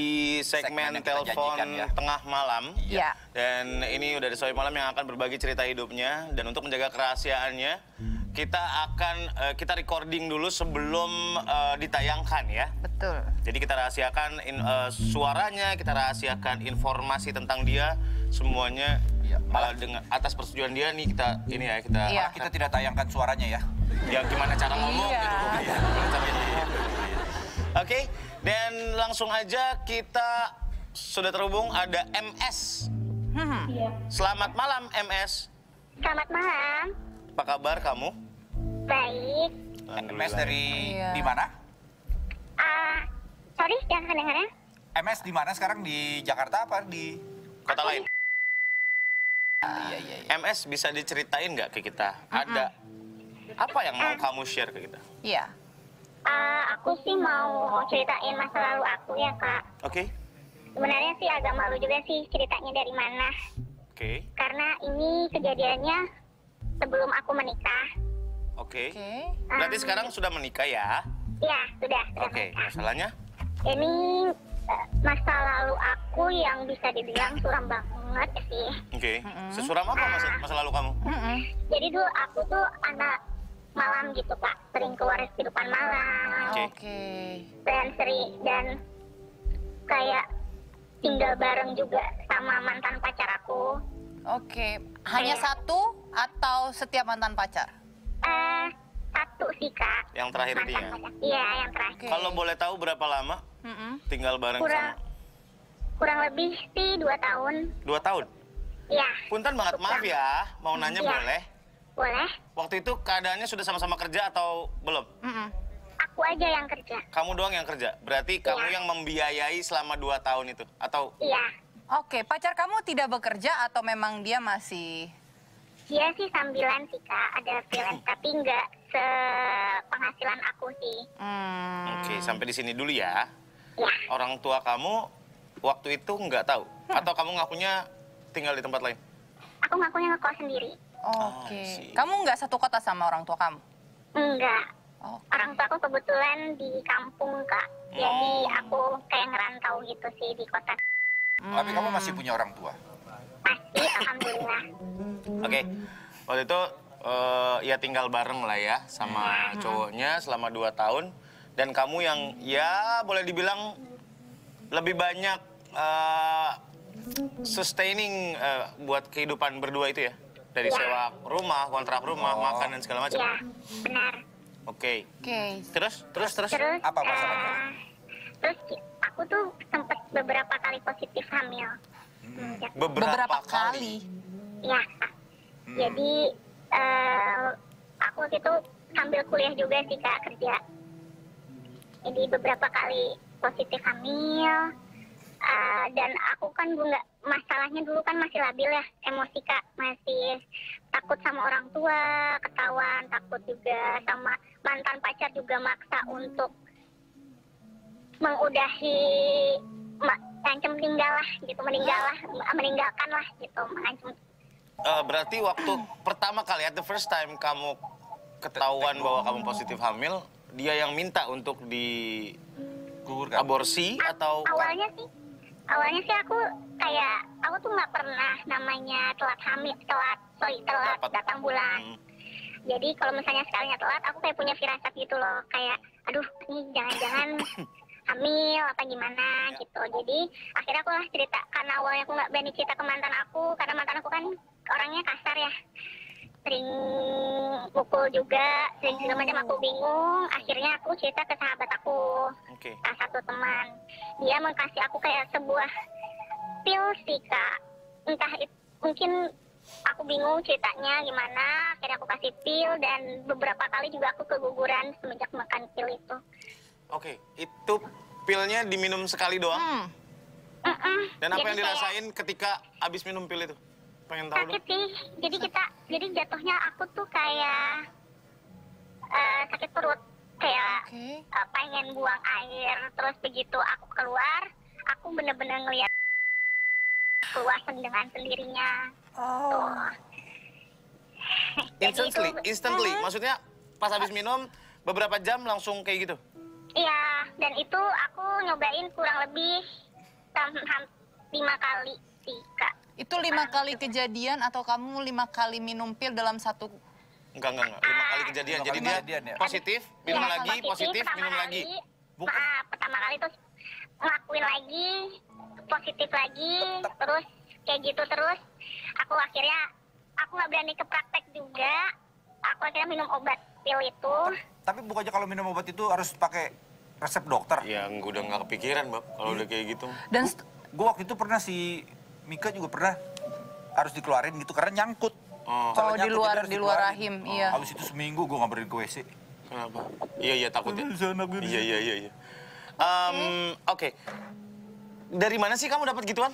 di segmen telepon tengah malam. Iya. Dan ini udah ada Sohib Malam yang akan berbagi cerita hidupnya. Dan untuk menjaga kerahasiaannya, kita recording dulu sebelum ditayangkan ya. Betul. Jadi kita rahasiakan suaranya, kita rahasiakan informasi tentang dia, semuanya dengan atas persetujuan dia nih kita kita tidak tayangkan suaranya ya. Ya gimana cara ngomong gitu. Oke, dan langsung aja kita sudah terhubung ada MS. Selamat malam MS. Selamat malam. Apa kabar kamu? Baik. MS dari di mana? Sorry, jangan kedengaran. MS di mana sekarang, di Jakarta apa di kota lain? Iya. MS bisa diceritain nggak ke kita? Ada apa yang mau kamu share ke kita? Iya. Aku sih mau ceritain masa lalu aku ya, Kak. Oke. Sebenarnya sih agak malu juga sih ceritanya dari mana. Oke. Karena ini kejadiannya sebelum aku menikah. Oke. Berarti sekarang sudah menikah ya? Iya, sudah Oke, menikah. masalahnya? Ini masa lalu aku yang bisa dibilang suram banget sih. Oke. Sesuram apa masa lalu kamu? Jadi dulu aku tuh anak malam gitu, Kak. Sering keluar kehidupan malam. Oke. Dan kayak tinggal bareng juga sama mantan pacar aku. Oke. Hanya satu atau setiap mantan pacar? Satu sih, Kak. Yang terakhir ini ya? Iya, yang terakhir. Oke. Kalau boleh tahu berapa lama tinggal bareng sama? Kurang lebih sih 2 tahun. 2 tahun? Iya. Punten banget, maaf ya. Mau nanya Iya. boleh? Boleh. Waktu itu keadaannya sudah sama-sama kerja atau belum? Aku aja yang kerja. Kamu doang yang kerja? Berarti kamu yang membiayai selama 2 tahun itu? Atau? Iya. Oke, pacar kamu tidak bekerja atau memang dia masih... Dia sih sambilan sih, Kak. Ada freelance, tapi nggak sepenghasilan aku sih. Oke, sampai di sini dulu ya. Ya. Orang tua kamu waktu itu nggak tahu? Atau kamu ngakunya tinggal di tempat lain? Aku ngakunya ngekos sendiri. Oke. Kamu nggak satu kota sama orang tua kamu? Enggak. Oke. Orang tua aku kebetulan di kampung, Kak. Jadi aku kayak ngerantau gitu sih di kota. Tapi kamu masih punya orang tua? Masih, alhamdulillah. Oke, waktu itu ya tinggal bareng lah ya sama cowoknya selama 2 tahun. Dan kamu yang ya boleh dibilang lebih banyak sustaining buat kehidupan berdua itu ya? Dari sewa rumah, kontrak rumah, makan dan segala macam. Iya, benar. Oke. Terus? Terus Apa masalahnya? Terus aku tuh sempet beberapa kali positif hamil. Beberapa kali? Iya, Kak. Jadi aku waktu itu sambil kuliah juga sih, Kak, kerja. Jadi beberapa kali positif hamil. Dan aku kan nggak, masalahnya dulu kan masih labil ya, emosi, Kak. Masih takut sama orang tua, ketahuan, takut juga sama mantan pacar juga maksa untuk mengudahi, ngancem meninggalkan lah gitu, mengancam. Berarti waktu pertama kali, at the first time kamu ketahuan bahwa kamu positif hamil, dia yang minta untuk aborsi atau? Awalnya sih aku tuh nggak pernah namanya telat datang bulan. Jadi kalau misalnya sekalinya telat, aku kayak punya firasat gitu loh, kayak aduh ini jangan-jangan hamil apa gimana gitu. Jadi akhirnya aku lah cerita, karena awalnya aku nggak berani cerita ke mantan aku, karena mantan aku kan orangnya kasar ya, sering pukul juga, sering segala macam. Aku bingung, akhirnya aku cerita ke sahabat aku, salah satu teman. Dia mengkasih aku kayak sebuah pil sih, Kak. Entah mungkin aku bingung ceritanya gimana, akhirnya aku kasih pil dan beberapa kali juga aku keguguran semenjak makan pil itu. Oke, itu pilnya diminum sekali doang? Dan apa yang dirasain ketika habis minum pil itu? Pengen tahu sakit sih. Jadi jatuhnya aku tuh kayak sakit perut, kayak pengen buang air. Terus begitu aku keluar, aku bener-bener ngeliat keluar dengan sendirinya. Instantly. Maksudnya pas habis minum beberapa jam langsung kayak gitu? Iya, dan itu aku nyobain kurang lebih 5 kali sih, Kak. Itu 5 kali kejadian atau kamu 5 kali minum pil dalam satu? Enggak. 5 kali kejadian. Lima Jadi kali dia kejadian, ya? positif, minum Iya, lagi, positif, pertama minum lagi. kali. Pertama kali terus ngelakuin lagi, positif lagi, terus kayak gitu terus. Aku nggak berani ke praktek juga. Aku akhirnya minum obat pil itu. Tapi bukannya kalau minum obat itu harus pakai resep dokter? Ya, udah nggak kepikiran, Bab, kalau udah kayak gitu. Dan Gue waktu itu pernah si Mika juga pernah harus dikeluarin gitu karena nyangkut. Oh, Kalau di nyangkut luar- jadi harus di luar dikeluarin. rahim, iya. Habis itu seminggu gue nggak berani ke WC. kenapa? Iya, takut ya. Iya. Oke. Dari mana sih kamu dapat gituan?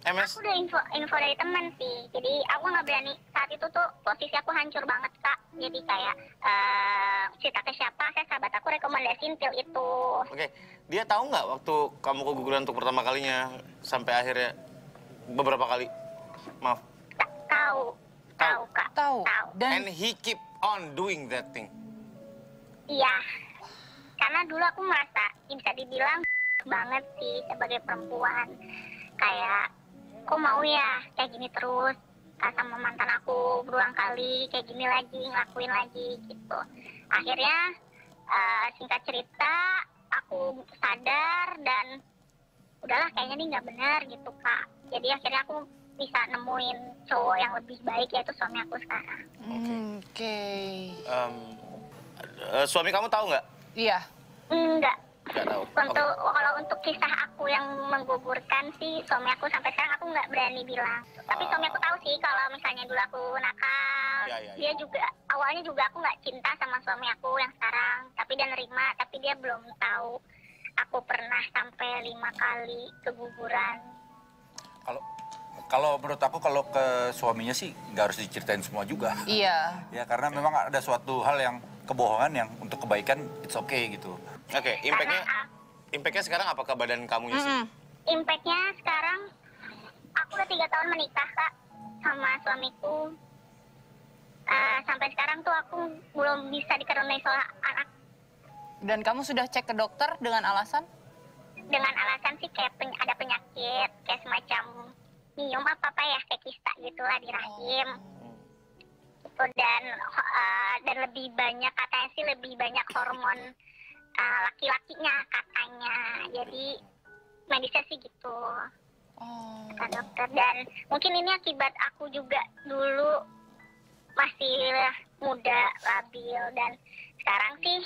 MS? Aku udah info dari teman sih. Jadi aku nggak berani saat itu tuh posisi aku hancur banget, Kak. Jadi kayak cerita ke siapa, saya sahabat aku rekomendasiin pil itu. Oke. Dia tahu nggak waktu kamu keguguran untuk pertama kalinya sampai akhirnya beberapa kali? Maaf. Tahu, Kak. tahu. And Dan he keep on doing that thing. Iya. Karena dulu aku merasa bisa dibilang banget sih sebagai perempuan. Kayak, kok mau ya kayak gini terus. Kak sama mantan aku berulang kali kayak gini lagi, ngelakuin lagi gitu. Akhirnya singkat cerita aku sadar dan udahlah kayaknya ini nggak benar gitu, Kak. Jadi akhirnya aku bisa nemuin cowok yang lebih baik yaitu suami aku sekarang. Oke. Suami kamu tahu nggak? Iya. Enggak. Nggak tahu. Kalau untuk kisah aku yang menggugurkan sih suami aku sampai sekarang aku nggak berani bilang. Tapi suami aku tahu sih kalau misalnya dulu aku nakal. Ya. Dia juga awalnya juga aku nggak cinta sama suami aku yang sekarang. Tapi dia nerima. Tapi dia belum tahu aku pernah sampai 5 kali keguguran. Kalau menurut aku kalau ke suaminya sih nggak harus diceritain semua juga. Iya. Ya karena memang ada suatu hal yang kebohongan yang untuk kebaikan it's okay gitu. Oke, impactnya sekarang apa ke badan kamu sih? Impactnya sekarang aku udah 3 tahun menikah, Kak, sama suamiku. Sampai sekarang tuh aku belum bisa dikaruniai soal anak. Dan kamu sudah cek ke dokter dengan alasan? Dengan alasan sih kayak ada penyakit kayak semacam miom apa ya, kayak kista gitulah di rahim. Gitu, dan lebih banyak katanya sih lebih banyak hormon laki-lakinya katanya. Jadi medisnya sih gitu. Kata dokter. Dan mungkin ini akibat aku juga dulu masih muda, labil, dan sekarang sih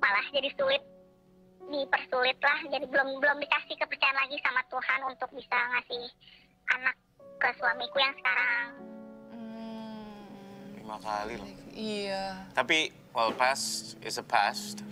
malah jadi dipersulit lah. Jadi belum dikasih kepercayaan lagi sama Tuhan untuk bisa ngasih anak ke suamiku yang sekarang. 5 kali loh. Iya. Tapi, well, past is a past.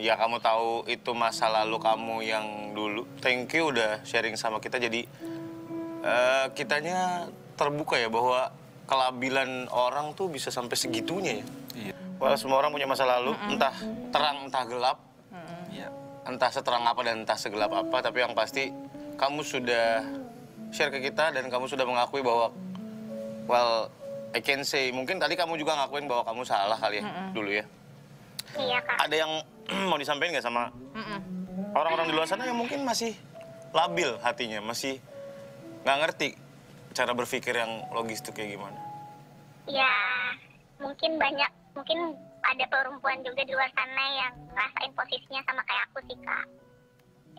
Ya kamu tahu itu masa lalu kamu yang dulu. Thank you udah sharing sama kita. Jadi kitanya terbuka ya bahwa kelabilan orang tuh bisa sampai segitunya ya. Iya. Well, semua orang punya masa lalu, entah terang entah gelap. Iya. Entah seterang apa dan entah segelap apa, tapi yang pasti kamu sudah share ke kita dan kamu sudah mengakui bahwa, well, I can say, mungkin tadi kamu juga ngakuin bahwa kamu salah kali ya, dulu ya. Iya, Kak. Ada yang mau disampaikan nggak sama orang-orang di luar sana yang mungkin masih labil hatinya, masih nggak ngerti cara berpikir yang logis itu kayak gimana? Ya, mungkin ada perempuan juga di luar sana yang ngerasain posisinya sama kayak aku sih, Kak.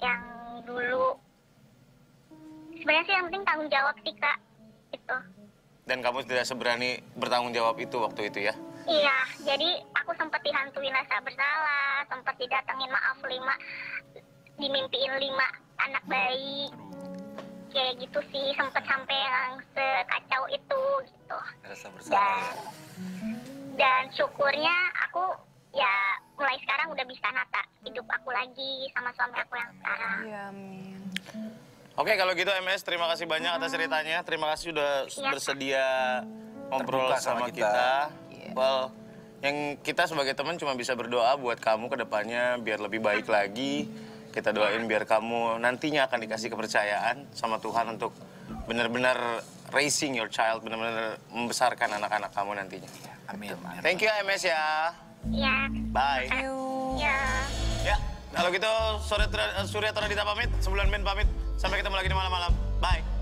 Yang dulu sebenarnya sih yang penting tanggung jawab sih, Kak. Itu. Dan kamu tidak seberani bertanggung jawab itu waktu itu ya? Iya, jadi aku sempat dihantuin rasa bersalah, sempat didatengin dimimpiin 5 anak bayi. Kayak gitu sih, sempat sampai yang sekacau itu gitu. Rasa bersalah. Dan syukurnya aku ya mulai sekarang udah bisa nata hidup aku lagi sama suami aku yang sekarang. Iya, amin. Oke, kalau gitu MS, terima kasih banyak atas ceritanya. Terima kasih sudah bersedia ngobrol Terbuka sama sama kita. Well, yang kita sebagai teman cuma bisa berdoa buat kamu ke depannya biar lebih baik lagi. Kita doain biar kamu nantinya akan dikasih kepercayaan sama Tuhan untuk benar-benar raising your child, benar-benar membesarkan anak-anak kamu nantinya. Amin. Thank you MS ya. Iya. Bye. Ya. Ya, Kalau gitu Surya Tonadita pamit, Sembulan Band pamit. Sampai ketemu lagi di malam-malam. Bye.